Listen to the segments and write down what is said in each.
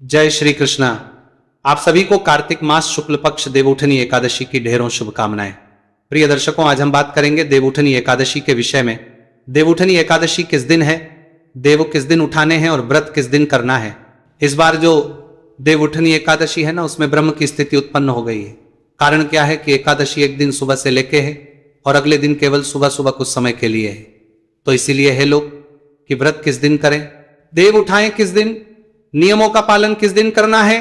जय श्री कृष्णा। आप सभी को कार्तिक मास शुक्ल पक्ष देवउठनी एकादशी की ढेरों शुभकामनाएं। प्रिय दर्शकों, आज हम बात करेंगे देवउठनी एकादशी के विषय में। देवउठनी एकादशी किस दिन है, देव किस दिन उठाने हैं और व्रत किस दिन करना है। इस बार जो देवउठनी एकादशी है ना, उसमें ब्रह्म की स्थिति उत्पन्न हो गई है। कारण क्या है कि एकादशी एक दिन सुबह से लेके है और अगले दिन केवल सुबह सुबह कुछ समय के लिए है। तो इसीलिए है लोग कि व्रत किस दिन करें, देव उठाएं किस दिन, नियमों का पालन किस दिन करना है,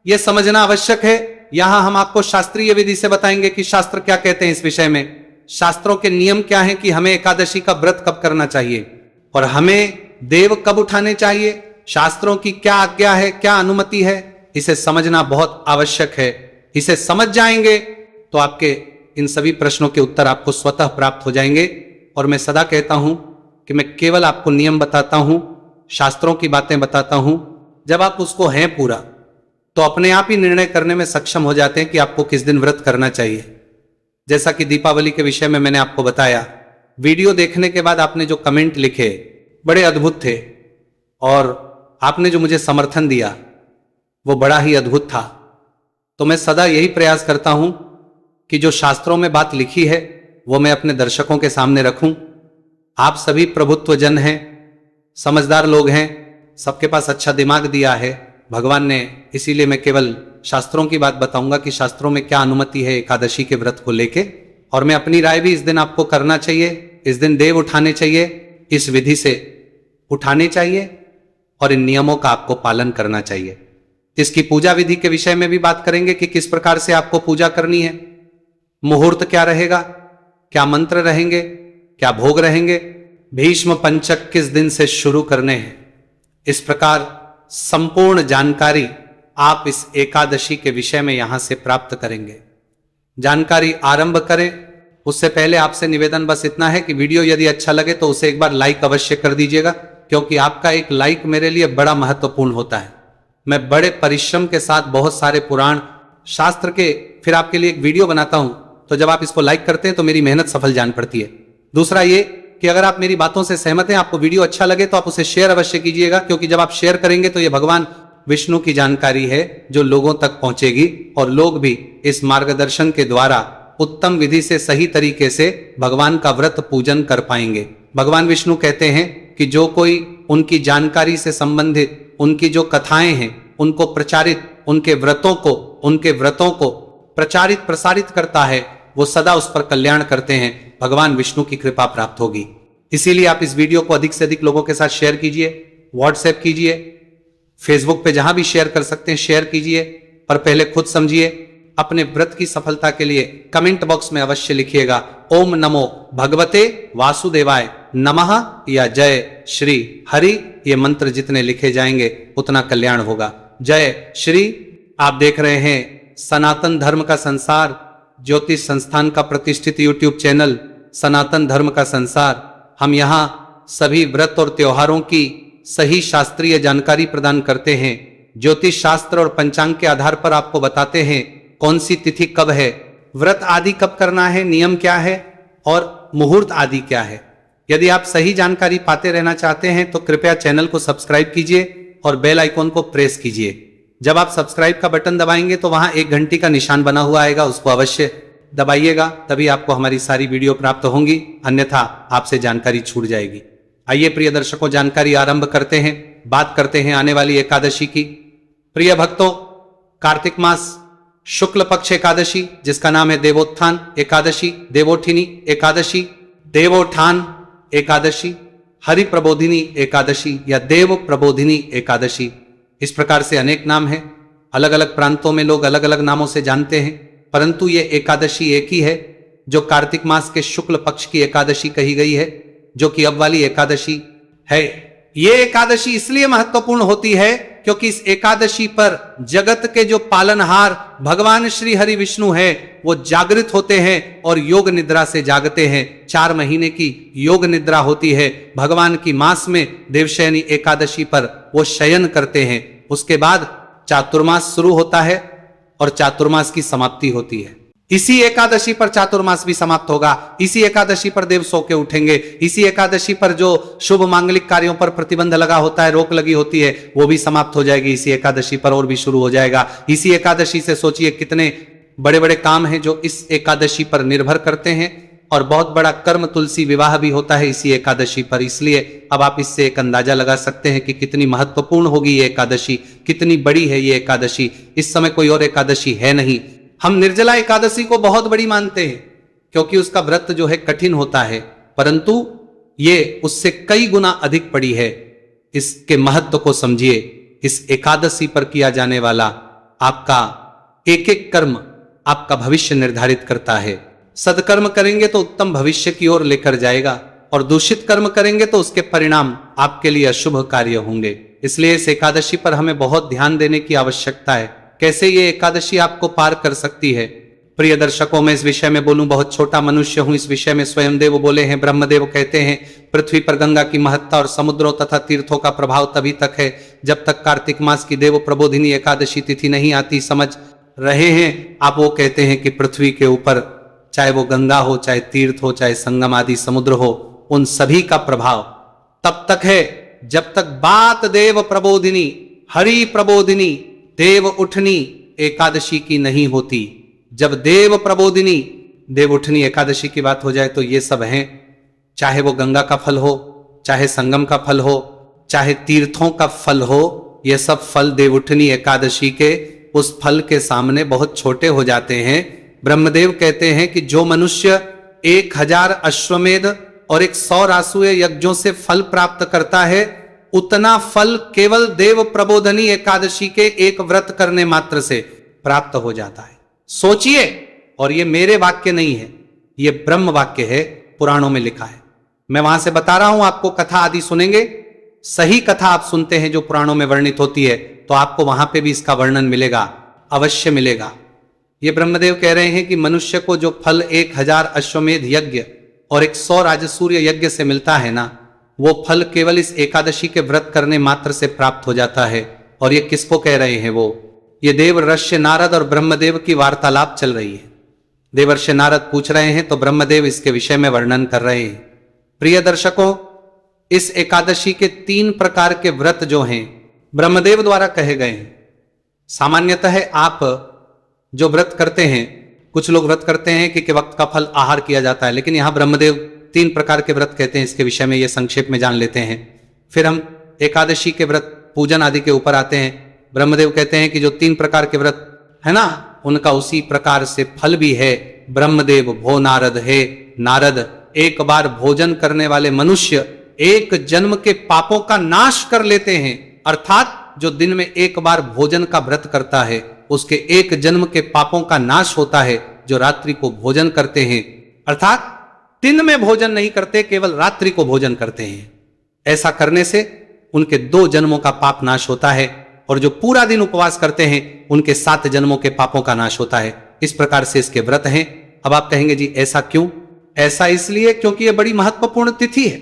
यह समझना आवश्यक है। यहां हम आपको शास्त्रीय विधि से बताएंगे कि शास्त्र क्या कहते हैं इस विषय में। शास्त्रों के नियम क्या हैं कि हमें एकादशी का व्रत कब करना चाहिए और हमें देव कब उठाने चाहिए, शास्त्रों की क्या आज्ञा है, क्या अनुमति है, इसे समझना बहुत आवश्यक है। इसे समझ जाएंगे तो आपके इन सभी प्रश्नों के उत्तर आपको स्वतः प्राप्त हो जाएंगे। और मैं सदा कहता हूं कि मैं केवल आपको नियम बताता हूं, शास्त्रों की बातें बताता हूं। जब आप उसको हैं पूरा तो अपने आप ही निर्णय करने में सक्षम हो जाते हैं कि आपको किस दिन व्रत करना चाहिए। जैसा कि दीपावली के विषय में मैंने आपको बताया, वीडियो देखने के बाद आपने जो कमेंट लिखे बड़े अद्भुत थे और आपने जो मुझे समर्थन दिया वो बड़ा ही अद्भुत था। तो मैं सदा यही प्रयास करता हूं कि जो शास्त्रों में बात लिखी है वो मैं अपने दर्शकों के सामने रखूं। आप सभी प्रभुत्व जन हैं, समझदार लोग हैं, सबके पास अच्छा दिमाग दिया है भगवान ने। इसीलिए मैं केवल शास्त्रों की बात बताऊंगा कि शास्त्रों में क्या अनुमति है एकादशी के व्रत को लेके। और मैं अपनी राय भी इस दिन आपको करना चाहिए, इस दिन देव उठाने चाहिए, इस विधि से उठाने चाहिए और इन नियमों का आपको पालन करना चाहिए। इसकी पूजा विधि के विषय में भी बात करेंगे कि किस प्रकार से आपको पूजा करनी है, मुहूर्त क्या रहेगा, क्या मंत्र रहेंगे, क्या भोग रहेंगे, भीष्म पंचक किस दिन से शुरू करने हैं। इस प्रकार संपूर्ण जानकारी आप इस एकादशी के विषय में यहां से प्राप्त करेंगे। जानकारी आरंभ करें उससे पहले आपसे निवेदन बस इतना है कि वीडियो यदि अच्छा लगे तो उसे एक बार लाइक अवश्य कर दीजिएगा, क्योंकि आपका एक लाइक मेरे लिए बड़ा महत्वपूर्ण होता है। मैं बड़े परिश्रम के साथ बहुत सारे पुराण शास्त्र के फिर आपके लिए एक वीडियो बनाता हूं, तो जब आप इसको लाइक करते हैं तो मेरी मेहनत सफल जान पड़ती है। दूसरा ये कि अगर आप मेरी बातों से सहमत हैं, आपको वीडियो अच्छा लगे तो आप उसे शेयर अवश्य कीजिएगा, क्योंकि जब आप शेयर करेंगे तो ये भगवान विष्णु की जानकारी है जो लोगों तक पहुंचेगी और लोग भी इस मार्गदर्शन के द्वारा उत्तम विधि से सही तरीके से भगवान का व्रत पूजन कर पाएंगे। भगवान विष्णु कहते हैं कि जो कोई उनकी जानकारी से संबंधित उनकी जो कथाएं हैं उनको प्रचारित, उनके व्रतों को प्रचारित प्रसारित करता है, वो सदा उस पर कल्याण करते हैं, भगवान विष्णु की कृपा प्राप्त होगी। इसीलिए आप इस वीडियो को अधिक से अधिक लोगों के साथ शेयर कीजिए, व्हाट्सएप कीजिए, फेसबुक पे जहां भी शेयर कर सकते हैं शेयर कीजिए, पर पहले खुद समझिए। अपने व्रत की सफलता के लिए कमेंट बॉक्स में अवश्य लिखिएगा ओम नमो भगवते वासुदेवाय नमः या जय श्री हरि। ये मंत्र जितने लिखे जाएंगे उतना कल्याण होगा। जय श्री। आप देख रहे हैं सनातन धर्म का संसार ज्योतिष संस्थान का प्रतिष्ठित यूट्यूब चैनल सनातन धर्म का संसार। हम यहाँ सभी व्रत और त्योहारों की सही शास्त्रीय जानकारी प्रदान करते हैं। ज्योतिष शास्त्र और पंचांग के आधार पर आपको बताते हैं कौन सी तिथि कब है, व्रत आदि कब करना है, नियम क्या है और मुहूर्त आदि क्या है। यदि आप सही जानकारी पाते रहना चाहते हैं तो कृपया चैनल को सब्सक्राइब कीजिए और बेल आइकॉन को प्रेस कीजिए। जब आप सब्सक्राइब का बटन दबाएंगे तो वहां एक घंटी का निशान बना हुआ आएगा, उसको अवश्य दबाइएगा, तभी आपको हमारी सारी वीडियो प्राप्त होंगी, अन्यथा आपसे जानकारी छूट जाएगी। आइए प्रिय दर्शकों, जानकारी आरंभ करते हैं। बात करते हैं आने वाली एकादशी की। प्रिय भक्तों, कार्तिक मास शुक्ल पक्ष एकादशी जिसका नाम है देवोत्थान एकादशी, देवोठिनी एकादशी, देवोत्थान एकादशी, हरि प्रबोधिनी एकादशी या देव प्रबोधिनी एकादशी, इस प्रकार से अनेक नाम हैं। अलग अलग प्रांतों में लोग अलग अलग नामों से जानते हैं, परंतु ये एकादशी एक ही है जो कार्तिक मास के शुक्ल पक्ष की एकादशी कही गई है, जो कि अब वाली एकादशी है। ये एकादशी इसलिए महत्वपूर्ण होती है क्योंकि इस एकादशी पर जगत के जो पालनहार भगवान श्री हरि विष्णु है वो जागृत होते हैं और योग निद्रा से जागते हैं। 4 महीने की योग निद्रा होती है भगवान की मास में। देवशयनी एकादशी पर वो शयन करते हैं। उसके बाद चातुर्मास शुरू होता है और चातुर्मास की समाप्ति होती है। इसी एकादशी पर चातुर्मास भी समाप्त होगा, इसी एकादशी पर देव सो के उठेंगे, इसी एकादशी पर जो शुभ मांगलिक कार्यों पर प्रतिबंध लगा होता है, रोक लगी होती है, वो भी समाप्त हो जाएगी इसी एकादशी पर और भी शुरू हो जाएगा। इसी एकादशी से सोचिए कितने बड़े बड़े काम हैं जो इस एकादशी पर निर्भर करते हैं, और बहुत बड़ा कर्म तुलसी विवाह भी होता है इसी एकादशी पर। इसलिए अब आप इससे एक अंदाजा लगा सकते हैं कि कितनी महत्वपूर्ण होगी ये एकादशी, कितनी बड़ी है ये एकादशी। इस समय कोई और एकादशी है नहीं। हम निर्जला एकादशी को बहुत बड़ी मानते हैं क्योंकि उसका व्रत जो है कठिन होता है, परंतु ये उससे कई गुना अधिक बड़ी है। इसके महत्व को समझिए। इस एकादशी पर किया जाने वाला आपका एक एक कर्म आपका भविष्य निर्धारित करता है। सदकर्म करेंगे तो उत्तम भविष्य की ओर लेकर जाएगा, और दूषित कर्म करेंगे तो उसके परिणाम आपके लिए अशुभ कार्य होंगे। इसलिए इस एकादशी पर हमें बहुत ध्यान देने की आवश्यकता है। कैसे ये एकादशी आपको पार कर सकती है? प्रिय दर्शकों, मैं इस विषय में बोलूं, बहुत छोटा मनुष्य हूं। इस विषय में स्वयं देव बोले हैं। ब्रह्मदेव कहते हैं पृथ्वी पर गंगा की महत्ता और समुद्रों तथा तीर्थों का प्रभाव तभी तक है जब तक कार्तिक मास की देव प्रबोधिनी एकादशी तिथि नहीं आती। समझ रहे हैं आप? वो कहते हैं कि पृथ्वी के ऊपर चाहे वो गंगा हो, चाहे तीर्थ हो, चाहे संगम आदि समुद्र हो, उन सभी का प्रभाव तब तक है जब तक बात देव प्रबोधिनी, हरि प्रबोधिनी, देव उठनी एकादशी की नहीं होती। जब देव प्रबोधिनी, देव उठनी एकादशी की बात हो जाए तो ये सब हैं, चाहे वो गंगा का फल हो, चाहे संगम का फल हो, चाहे तीर्थों का फल हो, ये सब फल देव उठनी एकादशी के उस फल के सामने बहुत छोटे हो जाते हैं। ब्रह्मदेव कहते हैं कि जो मनुष्य 1000 अश्वमेध और 100 रासुए यज्ञों से फल प्राप्त करता है, उतना फल केवल देव प्रबोधनी एकादशी के एक व्रत करने मात्र से प्राप्त हो जाता है। सोचिए, और ये मेरे वाक्य नहीं है, ये ब्रह्म वाक्य है, पुराणों में लिखा है। मैं वहां से बता रहा हूं, आपको कथा आदि सुनेंगे, सही कथा आप सुनते हैं जो पुराणों में वर्णित होती है, तो आपको वहां पे भी इसका वर्णन मिलेगा, अवश्य मिलेगा। ये ब्रह्मदेव कह रहे हैं कि मनुष्य को जो फल 1000 अश्वमेध यज्ञ और 100 राजसूर्य यज्ञ से मिलता है ना, वो फल केवल इस एकादशी के व्रत करने मात्र से प्राप्त हो जाता है। और ये किसको कह रहे हैं? वो ये देवर्षि नारद और ब्रह्मदेव की वार्तालाप चल रही है। देवर्षि नारद पूछ रहे हैं तो ब्रह्मदेव इसके विषय में वर्णन कर रहे हैं। प्रिय दर्शकों, इस एकादशी के 3 प्रकार के व्रत जो हैं ब्रह्मदेव द्वारा कहे गए हैं। सामान्यतः आप जो व्रत करते हैं, कुछ लोग व्रत करते हैं कि वक्त का फल आहार किया जाता है, लेकिन यहां ब्रह्मदेव 3 प्रकार के व्रत कहते हैं। इसके विषय में ये संक्षेप में जान लेते हैं, फिर हम एकादशी के व्रत पूजन आदि के ऊपर आते हैं। ब्रह्मदेव कहते हैं कि जो 3 प्रकार के व्रत है ना, उनका उसी प्रकार से फल भी है। ब्रह्मदेव भो नारद है। नारद, एक बार भोजन करने वाले मनुष्य एक जन्म के पापों का नाश कर लेते हैं। अर्थात जो दिन में एक बार भोजन का व्रत करता है, उसके एक जन्म के पापों का नाश होता है। जो रात्रि को भोजन करते हैं, अर्थात दिन में भोजन नहीं करते, केवल रात्रि को भोजन करते हैं, ऐसा करने से उनके 2 जन्मों का पाप नाश होता है। और जो पूरा दिन उपवास करते हैं, उनके 7 जन्मों के पापों का नाश होता है। इस प्रकार से इसके व्रत हैं। अब आप कहेंगे जी ऐसा क्यों? ऐसा इसलिए क्योंकि यह बड़ी महत्वपूर्ण तिथि है।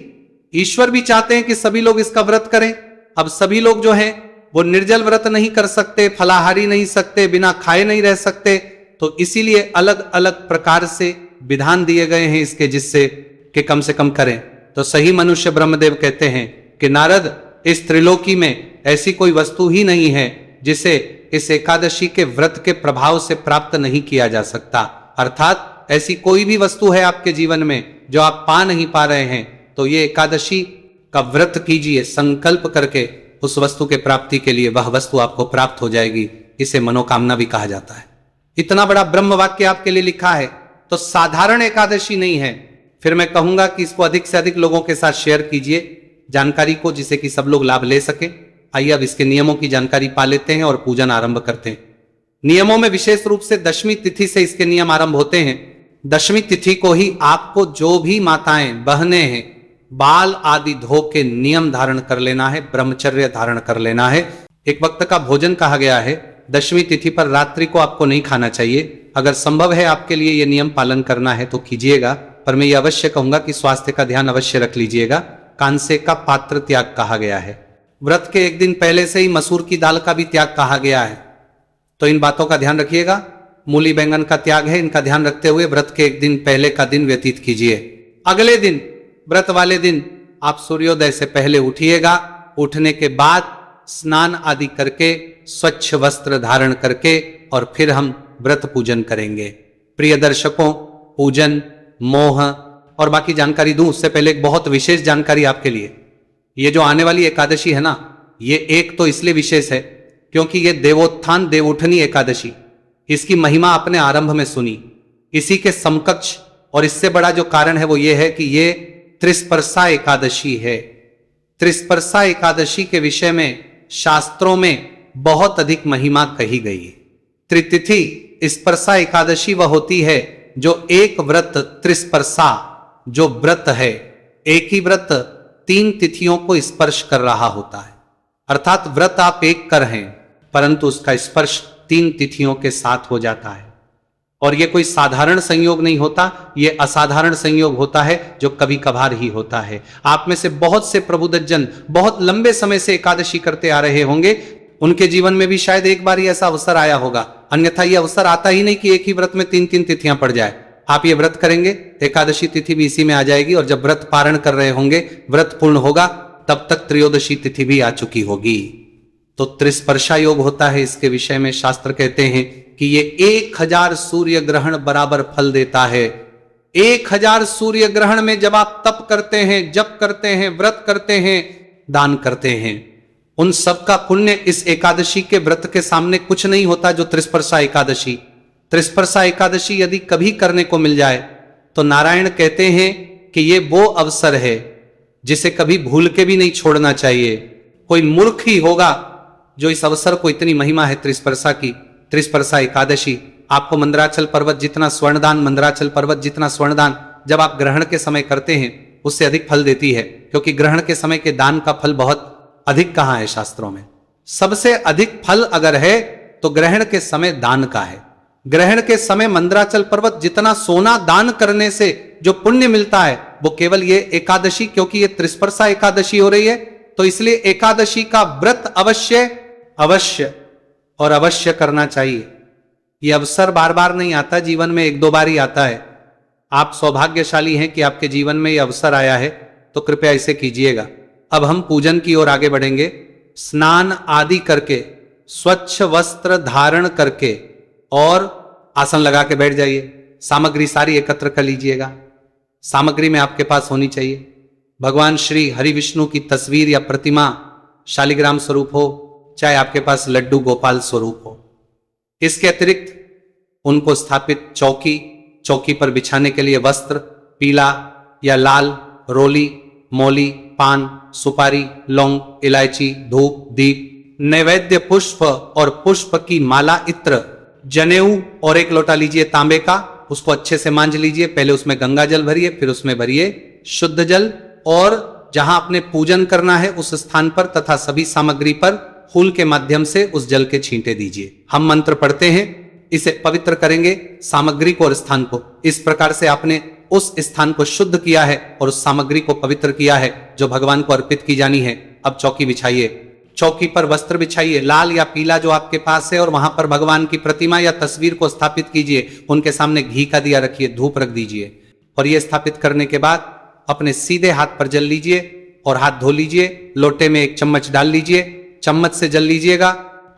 ईश्वर भी चाहते हैं कि सभी लोग इसका व्रत करें। अब सभी लोग जो हैं वो निर्जल व्रत नहीं कर सकते, फलाहारी नहीं सकते, बिना खाए नहीं रह सकते, तो इसीलिए अलग अलग प्रकार से विधान दिए गए हैं इसके, जिससे कि कम से कम करें। तो सही मनुष्य ब्रह्मदेव कहते हैं कि नारद, इस त्रिलोकी में ऐसी कोई वस्तु ही नहीं है जिसे इस एकादशी के व्रत के प्रभाव से प्राप्त नहीं किया जा सकता। अर्थात ऐसी कोई भी वस्तु है आपके जीवन में जो आप पा नहीं पा रहे हैं, तो ये एकादशी का व्रत कीजिए संकल्प करके, उस वस्तु के प्राप्ति के लिए वह वस्तु आपको प्राप्त हो जाएगी। इसे मनोकामना भी कहा जाता है। इतना बड़ा ब्रह्म वाक्य आपके लिए लिखा है, तो साधारण एकादशी नहीं है। फिर मैं कहूंगा कि इसको अधिक से अधिक लोगों के साथ शेयर कीजिए जानकारी को, जिससे कि सब लोग लाभ ले सके। आइए अब इसके नियमों की जानकारी पा लेते हैं और पूजन आरंभ करते हैं। नियमों में विशेष रूप से दशमी तिथि से इसके नियम आरंभ होते हैं। दशमी तिथि को ही आपको जो भी माताएं बहनें हैं, बाल आदि धो के नियम धारण कर लेना है, ब्रह्मचर्य धारण कर लेना है। एक वक्त का भोजन कहा गया है। दशमी तिथि पर रात्रि को आपको नहीं खाना चाहिए। अगर संभव है आपके लिए ये नियम पालन करना है तो कीजिएगा, पर मैं ये अवश्य कहूंगा कि स्वास्थ्य का ध्यान अवश्य रख लीजिएगा। कांसे का पात्र त्याग कहा गया है। व्रत के एक दिन पहले से ही मसूर की दाल का भी त्याग कहा गया है। तो इन बातों का ध्यान रखिएगा। मूली बैंगन का त्याग है, इनका ध्यान रखते हुए व्रत के एक दिन पहले का दिन व्यतीत कीजिए। अगले दिन, व्रत वाले दिन आप सूर्योदय से पहले उठिएगा। उठने के बाद स्नान आदि करके स्वच्छ वस्त्र धारण करके और फिर हम व्रत पूजन करेंगे। प्रिय दर्शकों, पूजन, मोह और बाकी जानकारी दूं उससे पहले एक बहुत विशेष जानकारी आपके लिए। ये जो आने वाली एकादशी है ना, ये एक तो इसलिए विशेष है क्योंकि ये देवोत्थान देवउठनी एकादशी, इसकी महिमा आपने आरंभ में सुनी। इसी के समकक्ष और इससे बड़ा जो कारण है वो ये है कि ये त्रिस्पर्शा एकादशी है। त्रिस्पर्शा एकादशी के विषय में शास्त्रों में बहुत अधिक महिमा कही गई है। त्रितिथि स्पर्शा एकादशी वह होती है जो एक व्रत, त्रिस्पर्शा जो व्रत है, एक ही व्रत 3 तिथियों को स्पर्श कर रहा होता है। अर्थात व्रत आप एक कर हैं परंतु उसका स्पर्श 3 तिथियों के साथ हो जाता है। और यह कोई साधारण संयोग नहीं होता, यह असाधारण संयोग होता है जो कभी कभार ही होता है। आप में से बहुत से प्रबुद्ध जन बहुत लंबे समय से एकादशी करते आ रहे होंगे, उनके जीवन में भी शायद एक बार ही ऐसा अवसर आया होगा, अन्यथा यह अवसर आता ही नहीं कि एक ही व्रत में 3-3 तिथियां पड़ जाए। आप ये व्रत करेंगे, एकादशी तिथि भी इसी में आ जाएगी और जब व्रत पारण कर रहे होंगे, व्रत पूर्ण होगा, तब तक त्रयोदशी तिथि भी आ चुकी होगी। तो त्रिस्पर्शा योग होता है। इसके विषय में शास्त्र कहते हैं कि ये 1000 सूर्य ग्रहण बराबर फल देता है। 1000 सूर्य ग्रहण में जब आप तप करते हैं, जप करते हैं, व्रत करते हैं, दान करते हैं, उन सब का पुण्य इस एकादशी के व्रत के सामने कुछ नहीं होता जो त्रिस्पर्शा एकादशी। त्रिस्पर्शा एकादशी यदि कभी करने को मिल जाए तो नारायण कहते हैं कि ये वो अवसर है जिसे कभी भूल के भी नहीं छोड़ना चाहिए। कोई मूर्ख ही होगा जो इस अवसर को, इतनी महिमा है त्रिस्पर्शा की, त्रिस्पर्शा एकादशी, आपको मंदराचल पर्वत जितना स्वर्णदान, मंदराचल पर्वत जितना स्वर्णदान जब आप ग्रहण के समय करते हैं उससे अधिक फल देती है, क्योंकि ग्रहण के समय के दान का फल बहुत अधिक कहां है शास्त्रों में। सबसे अधिक फल अगर है तो ग्रहण के समय दान का है। ग्रहण के समय मंदराचल पर्वत जितना सोना दान करने से जो पुण्य मिलता है वो केवल ये एकादशी, क्योंकि ये त्रिस्पर्शा एकादशी हो रही है तो इसलिए एकादशी का व्रत अवश्य अवश्य और अवश्य करना चाहिए। यह अवसर बार बार नहीं आता, जीवन में 1-2 बार ही आता है। आप सौभाग्यशाली हैं कि आपके जीवन में यह अवसर आया है, तो कृपया इसे कीजिएगा। अब हम पूजन की ओर आगे बढ़ेंगे। स्नान आदि करके, स्वच्छ वस्त्र धारण करके और आसन लगा के बैठ जाइए। सामग्री सारी एकत्र कर लीजिएगा। सामग्री में आपके पास होनी चाहिए भगवान श्री हरि विष्णु की तस्वीर या प्रतिमा, शालिग्राम स्वरूप हो, चाहे आपके पास लड्डू गोपाल स्वरूप हो। इसके अतिरिक्त उनको स्थापित चौकी, चौकी पर बिछाने के लिए वस्त्र, पीला या लाल, रोली, मौली, पान, सुपारी, लौंग, इलायची, धूप, दीप, नैवेद्य पुष्प और पुष्प की माला, इत्र, जनेऊ और 1 लोटा लीजिए तांबे का, उसको अच्छे से मांझ लीजिए। पहले उसमें गंगा जल भरिए, फिर उसमें भरिए शुद्ध जल, और जहां आपने पूजन करना है उस स्थान पर तथा सभी सामग्री पर फूल के माध्यम से उस जल के छींटे दीजिए। हम मंत्र पढ़ते हैं, इसे पवित्र करेंगे, सामग्री को और स्थान को। इस प्रकार से आपने उस स्थान को शुद्ध किया है और उस सामग्री को पवित्र किया है जो भगवान को अर्पित की जानी है। अब चौकी बिछाइए, चौकी पर वस्त्र बिछाइए, लाल या पीला जो आपके पास है, और वहां पर भगवान की प्रतिमा या तस्वीर को स्थापित कीजिए। उनके सामने घी का दिया रखिए, धूप रख दीजिए, और यह स्थापित करने के बाद अपने सीधे हाथ पर जल लीजिए और हाथ धो लीजिए। लोटे में 1 चम्मच डाल लीजिए, चम्मच से जल लीजिएगा,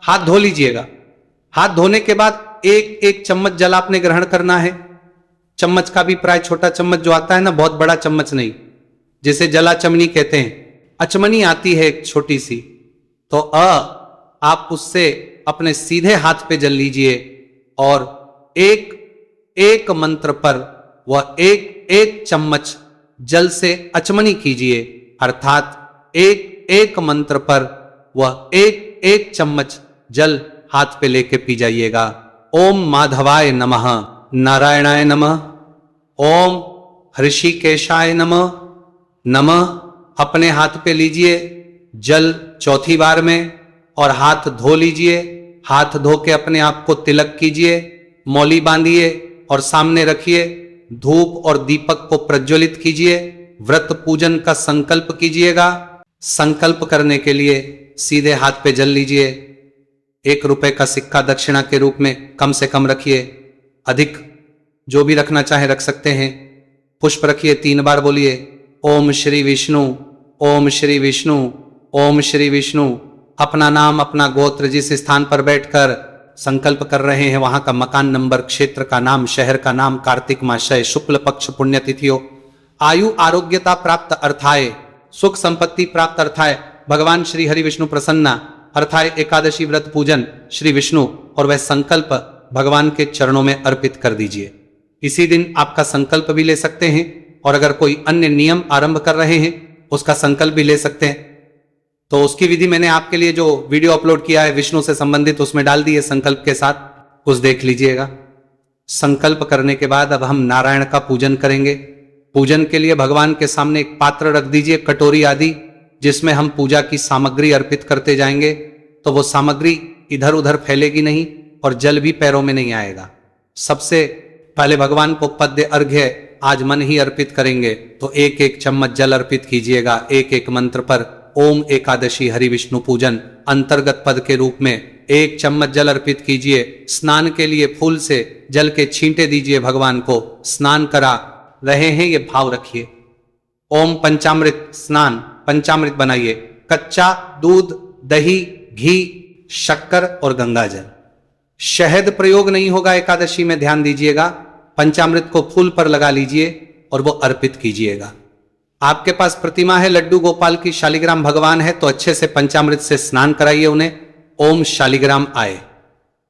हाथ धो लीजिएगा। हाथ धोने के बाद 1 चम्मच जल आपने ग्रहण करना है। चम्मच का भी प्राय छोटा चम्मच जो आता है ना, बहुत बड़ा चम्मच नहीं, जिसे जला चमनी कहते हैं, अचमनी आती है एक छोटी सी, तो आप उससे अपने सीधे हाथ पे जल लीजिए और एक मंत्र पर वह एक चम्मच जल से अचमनी कीजिए, अर्थात एक मंत्र पर वह एक चम्मच जल हाथ पे लेके पी जाइएगा। ओम माधवाय नमः, नारायणाय नमः, ओम ऋषिकेशाय नमः, नमः अपने हाथ पे लीजिए जल चौथी बार में और हाथ धो लीजिए। हाथ धो के अपने आप को तिलक कीजिए, मौली बांधिए और सामने रखिए। धूप और दीपक को प्रज्वलित कीजिए। व्रत पूजन का संकल्प कीजिएगा। संकल्प करने के लिए सीधे हाथ पे जल लीजिए, 1 रुपए का सिक्का दक्षिणा के रूप में कम से कम रखिए, अधिक जो भी रखना चाहे रख सकते हैं। पुष्प रखिए, 3 बार बोलिए ओम श्री विष्णु, ओम श्री विष्णु, ओम श्री विष्णु। अपना नाम, अपना गोत्र, जिस स्थान पर बैठकर संकल्प कर रहे हैं वहां का मकान नंबर, क्षेत्र का नाम, शहर का नाम, कार्तिक मासय, शुक्ल पक्ष, पुण्यतिथियों, आयु आरोग्यता प्राप्त अर्थाय, सुख संपत्ति प्राप्त अर्थाय, भगवान श्री हरि विष्णु प्रसन्ना अर्थाय एकादशी व्रत पूजन श्री विष्णु, और वह संकल्प भगवान के चरणों में अर्पित कर दीजिए। इसी दिन आपका संकल्प भी ले सकते हैं, और अगर कोई अन्य नियम आरंभ कर रहे हैं उसका संकल्प भी ले सकते हैं। तो उसकी विधि मैंने आपके लिए जो वीडियो अपलोड किया है विष्णु से संबंधित, उसमें डाल दी है संकल्प के साथ, उस देख लीजिएगा। संकल्प करने के बाद अब हम नारायण का पूजन करेंगे। पूजन के लिए भगवान के सामने एक पात्र रख दीजिए, कटोरी आदि, जिसमें हम पूजा की सामग्री अर्पित करते जाएंगे। तो वो सामग्री इधर उधर फैलेगी नहीं और जल भी पैरों में नहीं आएगा। सबसे पहले भगवान को पद्य अर्घ्य आज मन ही अर्पित करेंगे। तो 1-1 चम्मच जल अर्पित कीजिएगा 1-1 मंत्र पर। ओम एकादशी हरि विष्णु पूजन अंतर्गत पद के रूप में 1 चम्मच जल अर्पित कीजिए। स्नान के लिए फूल से जल के छींटे दीजिए, भगवान को स्नान करा रहे हैं ये भाव रखिए। ओम पंचामृत स्नान, पंचामृत बनाइए, कच्चा दूध, दही, घी, शक्कर और गंगा जल। शहद प्रयोग नहीं होगा एकादशी में, ध्यान दीजिएगा। पंचामृत को फूल पर लगा लीजिए और वो अर्पित कीजिएगा। आपके पास प्रतिमा है लड्डू गोपाल की, शालिग्राम भगवान है, तो अच्छे से पंचामृत से स्नान कराइए उन्हें। ओम शालिग्राम आए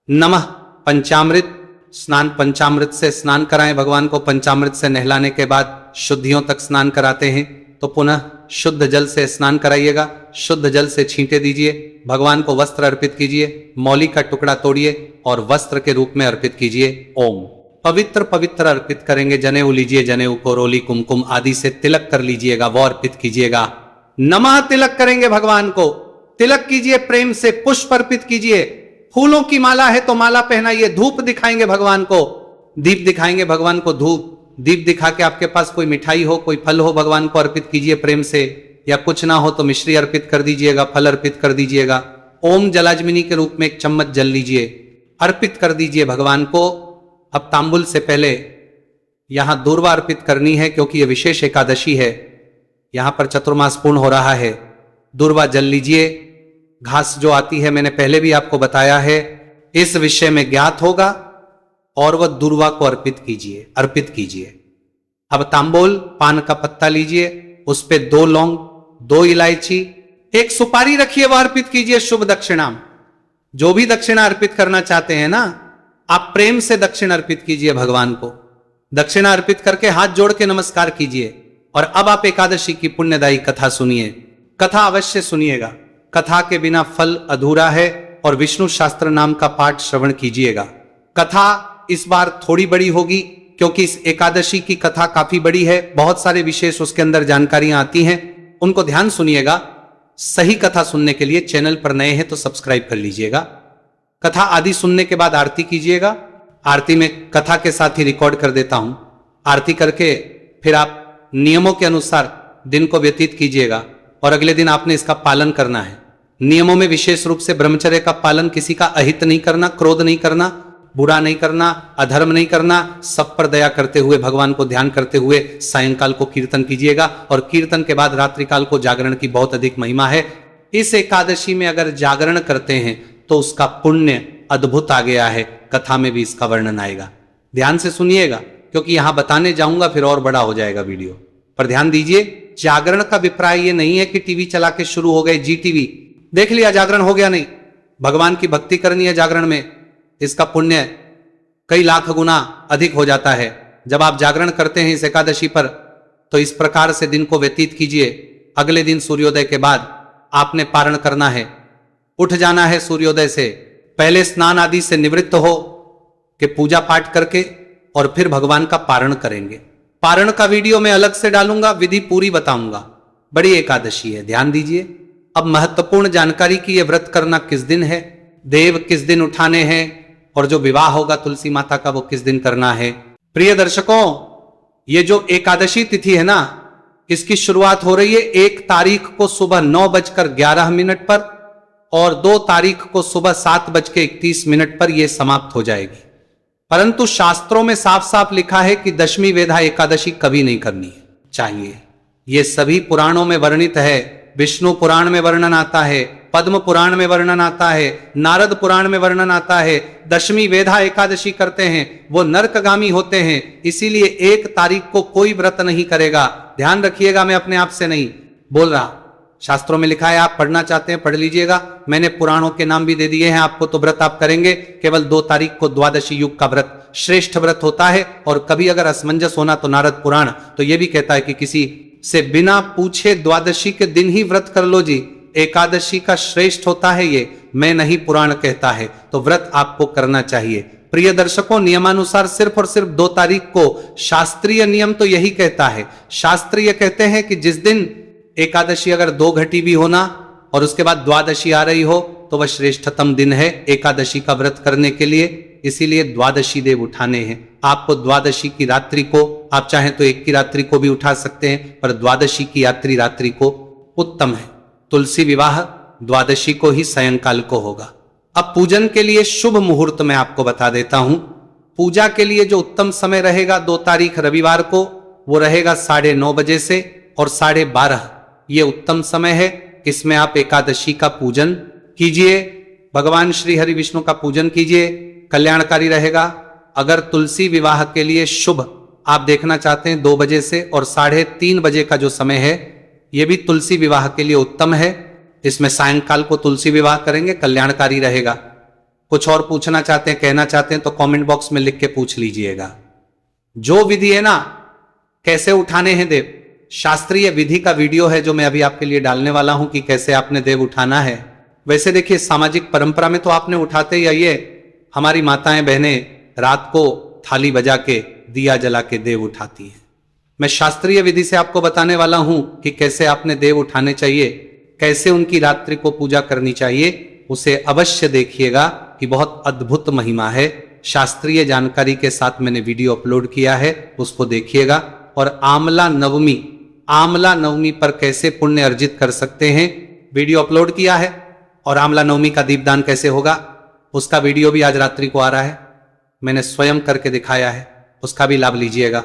नमः। पंचामृत स्नान, पंचामृत से स्नान कराएं भगवान को। पंचामृत से नहलाने के बाद शुद्धियों तक स्नान कराते हैं, तो पुनः शुद्ध जल से स्नान कराइएगा। शुद्ध जल से छींटे दीजिए, भगवान को वस्त्र अर्पित कीजिए, मौली का टुकड़ा तोड़िए और वस्त्र के रूप में अर्पित कीजिए। ओम पवित्र पवित्र अर्पित करेंगे। जनेऊ लीजिए, जनेऊ को रोली कुमकुम आदि से तिलक कर लीजिएगा, वो अर्पित कीजिएगा। नमः तिलक करेंगे भगवान को, तिलक कीजिए प्रेम से, पुष्प अर्पित कीजिए। फूलों की माला है तो माला पहनाइए, धूप दिखाएंगे भगवान को, दीप दिखाएंगे भगवान को, धूप दीप दिखा के आपके पास कोई मिठाई हो, कोई फल हो, भगवान को अर्पित कीजिए प्रेम से। या कुछ ना हो तो मिश्री अर्पित कर दीजिएगा, फल अर्पित कर दीजिएगा। ओम जलाजमिनी के रूप में 1 चम्मच जल लीजिए, अर्पित कर दीजिए भगवान को। अब तांबुल से पहले यहां दूर्वा अर्पित करनी है, क्योंकि यह विशेष एकादशी है, यहां पर चतुर्मास पूर्ण हो रहा है। दूर्वा जल लीजिए। घास जो आती है मैंने पहले भी आपको बताया है, इस विषय में ज्ञात होगा, और वह दूर्वा को अर्पित कीजिए, अर्पित कीजिए। अब तांबूल, पान का पत्ता लीजिए, उस पे 2 लौंग, 2 इलायची, 1 सुपारी रखिए, वह अर्पित कीजिए। शुभ दक्षिणा, जो भी दक्षिणा अर्पित करना चाहते हैं ना, आप प्रेम से दक्षिणा अर्पित कीजिए भगवान को। दक्षिणा अर्पित करके हाथ जोड़ के नमस्कार कीजिए। और अब आप एकादशी की पुण्यदायी कथा सुनिए। कथा अवश्य सुनिएगा, कथा के बिना फल अधूरा है। और विष्णु शास्त्र नाम का पाठ श्रवण कीजिएगा। कथा इस बार थोड़ी बड़ी होगी, क्योंकि इस एकादशी की कथा काफी बड़ी है, बहुत सारे विशेष उसके अंदर जानकारियां आती हैं, उनको ध्यान सुनिएगा। सही कथा सुनने के लिए चैनल पर नए हैं तो सब्सक्राइब कर लीजिएगा। कथा आदि सुनने के बाद आरती कीजिएगा। आरती में कथा के साथ ही रिकॉर्ड कर देता हूं। आरती करके फिर आप नियमों के अनुसार दिन को व्यतीत कीजिएगा, और अगले दिन आपने इसका पालन करना है। नियमों में विशेष रूप से ब्रह्मचर्य का पालन, किसी का अहित नहीं करना, क्रोध नहीं करना, बुरा नहीं करना, अधर्म नहीं करना, सब पर दया करते हुए, भगवान को ध्यान करते हुए सायंकाल को कीर्तन कीजिएगा। और कीर्तन के बाद रात्रि काल को जागरण की बहुत अधिक महिमा है। इस एकादशी में अगर जागरण करते हैं तो उसका पुण्य अद्भुत आ गया है। कथा में भी इसका वर्णन आएगा, ध्यान से सुनिएगा, क्योंकि यहां बताने जाऊंगा फिर और बड़ा हो जाएगा वीडियो। पर ध्यान दीजिए, जागरण का अभिप्राय ये नहीं है कि टीवी चला के शुरू हो गए, जी टीवी देख लिया जागरण हो गया, नहीं। भगवान की भक्ति करनी है जागरण में, इसका पुण्य कई लाख गुना अधिक हो जाता है। जब आप जागरण करते हैं इस एकादशी पर, तो इस प्रकार से दिन को व्यतीत कीजिए। अगले दिन सूर्योदय के बाद आपने पारण करना है, उठ जाना है सूर्योदय से पहले, स्नान आदि से निवृत्त हो के पूजा पाठ करके, और फिर भगवान का पारण करेंगे। पारण का वीडियो मैं अलग से डालूंगा, विधि पूरी बताऊंगा। बड़ी एकादशी है, ध्यान दीजिए। अब महत्वपूर्ण जानकारी की, यह व्रत करना किस दिन है, देव किस दिन उठाने हैं, और जो विवाह होगा तुलसी माता का वो किस दिन करना है। प्रिय दर्शकों, ये जो एकादशी तिथि है ना, इसकी शुरुआत हो रही है 1 तारीख को सुबह 9:11 पर, और 2 तारीख को सुबह 7:31 पर यह समाप्त हो जाएगी। परंतु शास्त्रों में साफ साफ लिखा है कि दशमी वेधा एकादशी कभी नहीं करनी चाहिए। ये सभी पुराणों में वर्णित है। विष्णु पुराण में वर्णन आता है, पद्म पुराण में वर्णन आता है, नारद पुराण में वर्णन आता है। दशमी वेधा एकादशी करते हैं वो नरकगामी होते हैं, इसीलिए 1 तारीख को कोई व्रत नहीं करेगा। ध्यान रखिएगा, मैं अपने आप से नहीं बोल रहा, शास्त्रों में लिखा है। आप पढ़ना चाहते हैं पढ़ लीजिएगा, मैंने पुराणों के नाम भी दे दिए हैं आपको। तो व्रत आप करेंगे, केवल 2 तारीख को द्वादशी युग का व्रत श्रेष्ठ व्रत होता है। और कभी अगर असमंजस होना तो नारद पुराण तो यह भी कहता है कि किसी से बिना पूछे द्वादशी के दिन ही व्रत कर लो जी, एकादशी का श्रेष्ठ होता है ये, मैं नहीं पुराण कहता है। तो व्रत आपको करना चाहिए। प्रिय दर्शकों, नियमानुसार सिर्फ और सिर्फ 2 तारीख को, शास्त्रीय नियम तो यही कहता है। शास्त्रीय कहते हैं कि जिस दिन एकादशी अगर 2 घटी भी होना और उसके बाद द्वादशी आ रही हो तो वह श्रेष्ठतम दिन है एकादशी का व्रत करने के लिए। इसीलिए द्वादशी देव उठाने हैं आपको। द्वादशी की रात्रि को आप चाहें तो 1 की रात्रि को भी उठा सकते हैं, पर द्वादशी की रात्रि को उत्तम है। तुलसी विवाह द्वादशी को ही सायंकाल को होगा। अब पूजन के लिए शुभ मुहूर्त मैं आपको बता देता हूं। पूजा के लिए जो उत्तम समय रहेगा 2 तारीख रविवार को, वो रहेगा 9:30 बजे से और 12:30। ये उत्तम समय है। इसमें आप एकादशी का पूजन कीजिए, भगवान श्री हरि विष्णु का पूजन कीजिए, कल्याणकारी रहेगा। अगर तुलसी विवाह के लिए शुभ आप देखना चाहते हैं 2 बजे से और 3:30 बजे का जो समय है, यह भी तुलसी विवाह के लिए उत्तम है। इसमें सायंकाल को तुलसी विवाह करेंगे, कल्याणकारी रहेगा। कुछ और पूछना चाहते हैं, कहना चाहते हैं तो कमेंट बॉक्स में लिख के पूछ लीजिएगा। जो विधि है ना, कैसे उठाने हैं देव, शास्त्रीय विधि का वीडियो है जो मैं अभी आपके लिए डालने वाला हूं कि कैसे आपने देव उठाना है। वैसे देखिए, सामाजिक परंपरा में तो आपने उठाते ही आइए, हमारी माताएं बहनें रात को थाली बजा के दिया जला के देव उठाती हैं। मैं शास्त्रीय विधि से आपको बताने वाला हूं कि कैसे आपने देव उठाने चाहिए, कैसे उनकी रात्रि को पूजा करनी चाहिए। उसे अवश्य देखिएगा कि बहुत अद्भुत महिमा है। शास्त्रीय जानकारी के साथ मैंने वीडियो अपलोड किया है, उसको देखिएगा। और आमला नवमी पर कैसे पुण्य अर्जित कर सकते हैं, वीडियो अपलोड किया है। और आमला नवमी का दीपदान कैसे होगा, उसका वीडियो भी आज रात्रि को आ रहा है, मैंने स्वयं करके दिखाया है, उसका भी लाभ लीजिएगा।